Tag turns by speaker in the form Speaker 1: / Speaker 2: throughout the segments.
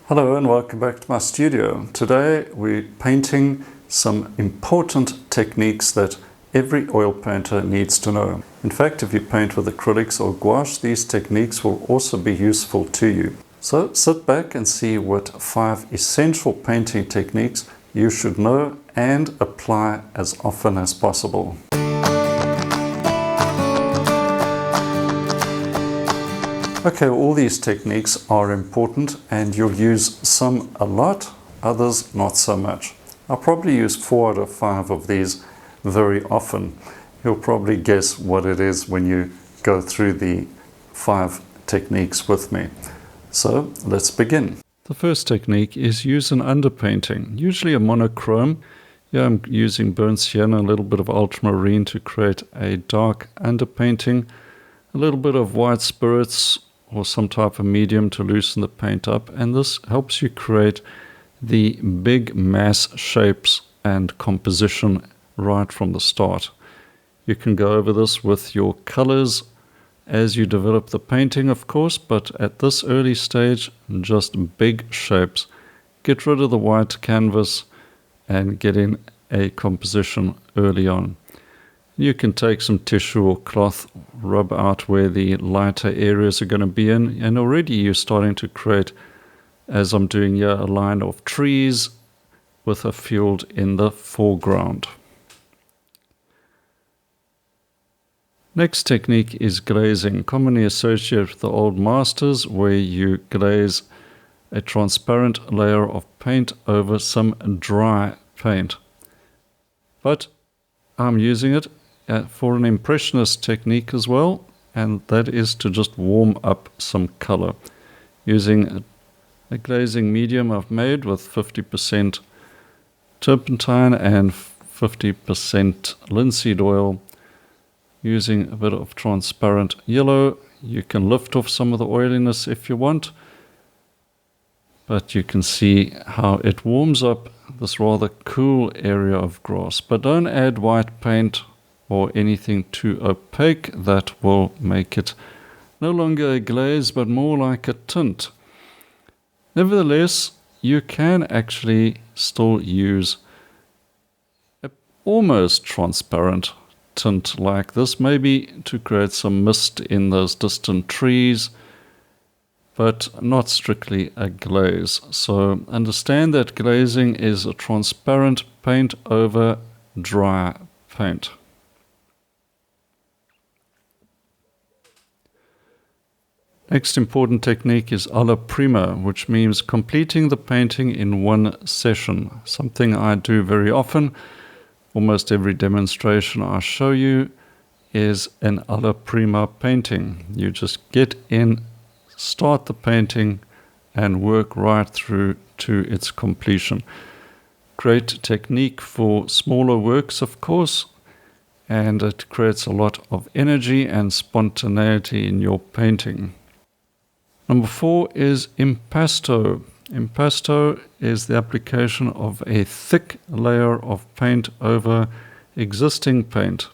Speaker 1: Hello and welcome back to my studio. Today we're painting some important techniques that every oil painter needs to know. In fact, if you paint with acrylics or gouache, these techniques will also be useful to you. So sit back and see what 5 essential painting techniques you should know and apply as often as possible. Okay, all these techniques are important and you'll use some a lot, others not so much. I'll probably use 4 out of 5 of these very often. You'll probably guess what it is when you go through the 5 techniques with me. So let's begin. The first technique is use an underpainting, usually a monochrome. Here I'm using burnt sienna, a little bit of ultramarine to create a dark underpainting, a little bit of white spirits or some type of medium to loosen the paint up, and this helps you create the big mass shapes and composition right from the start. You can go over this with your colors as you develop the painting, of course, but at this early stage, just big shapes. Get rid of the white canvas and get in a composition early on. You can take some tissue or cloth, rub out where the lighter areas are going to be in, and already you're starting to create, as I'm doing here, a line of trees with a field in the foreground. Next technique is glazing, commonly associated with the old masters, where you glaze a transparent layer of paint over some dry paint. But I'm using it for an impressionist technique as well, and that is to just warm up some color. Using a glazing medium I've made with 50% turpentine and 50% linseed oil. Using a bit of transparent yellow, you can lift off some of the oiliness if you want, but you can see how it warms up this rather cool area of grass. But don't add white paint or anything too opaque. That will make it no longer a glaze but more like a tint. Nevertheless, you can actually still use an almost transparent tint like this, maybe to create some mist in those distant trees, but not strictly a glaze. So understand that glazing is a transparent paint over dry paint. Next important technique is Alla prima, which means completing the painting in one session. Something I do very often. Almost every demonstration I show you is an alla prima painting. You just get in, start the painting, and work right through to its completion. Great technique for smaller works, of course, and it creates a lot of energy and spontaneity in your painting. Number 4 is impasto. Impasto is the application of a thick layer of paint over existing paint.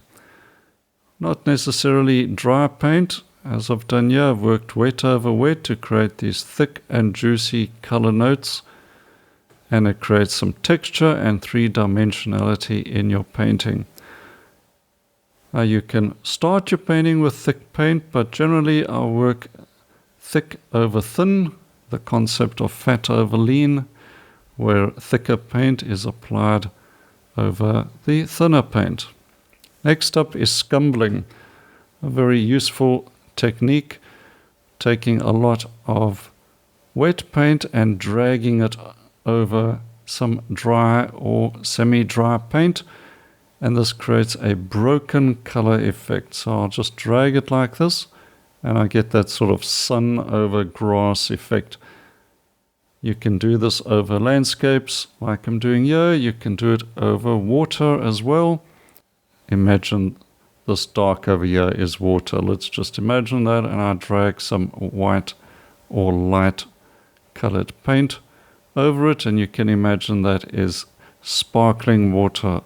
Speaker 1: Not necessarily dry paint. As I've done here, I've worked wet over wet to create these thick and juicy color notes, and it creates some texture and 3-dimensionality in your painting. Now you can start your painting with thick paint, but generally I'll work thick over thin, the concept of fat over lean, where thicker paint is applied over the thinner paint. Next up is scumbling, a very useful technique, taking a lot of wet paint and dragging it over some dry or semi-dry paint, and this creates a broken color effect. So I'll just drag it like this, and I get that sort of sun over grass effect. You can do this over landscapes like I'm doing here. You can do it over water as well. Imagine this dark over here is water. Let's just imagine that, and I drag some white or light colored paint over it, and you can imagine that is sparkling water.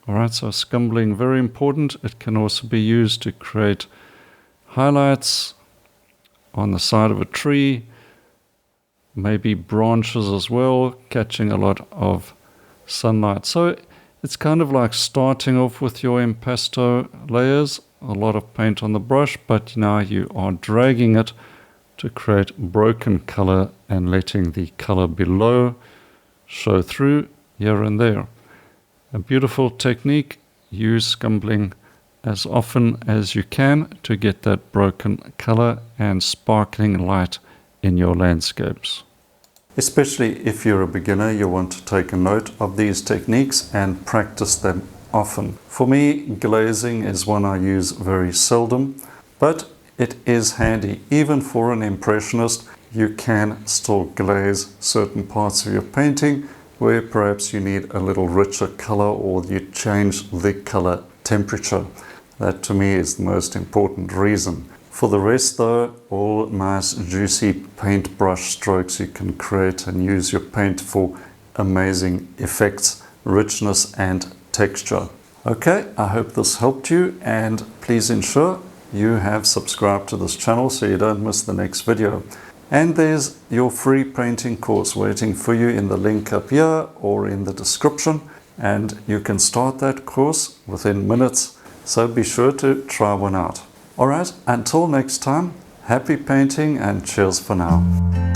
Speaker 1: Alright, so scumbling, very important. It can also be used to create highlights on the side of a tree, maybe branches as well, catching a lot of sunlight. So it's kind of like starting off with your impasto layers, a lot of paint on the brush, but now you are dragging it to create broken color and letting the color below show through here and there. A beautiful technique. Use Scumbling as often as you can to get that broken color and sparkling light in your landscapes. Especially if you're a beginner, you want to take a note of these techniques and practice them often. For me, glazing is one I use very seldom, but it is handy. Even for an impressionist, you can still glaze certain parts of your painting where perhaps you need a little richer color or you change the color temperature. That to me is the most important reason. For the rest though, all nice juicy paintbrush strokes you can create and use your paint for amazing effects, richness and texture. Okay, I hope this helped you, and please ensure you have subscribed to this channel so you don't miss the next video. And there's your free painting course waiting for you in the link up here or in the description, and you can start that course within minutes, so be sure to try one out. Alright, until next time, happy painting and cheers for now.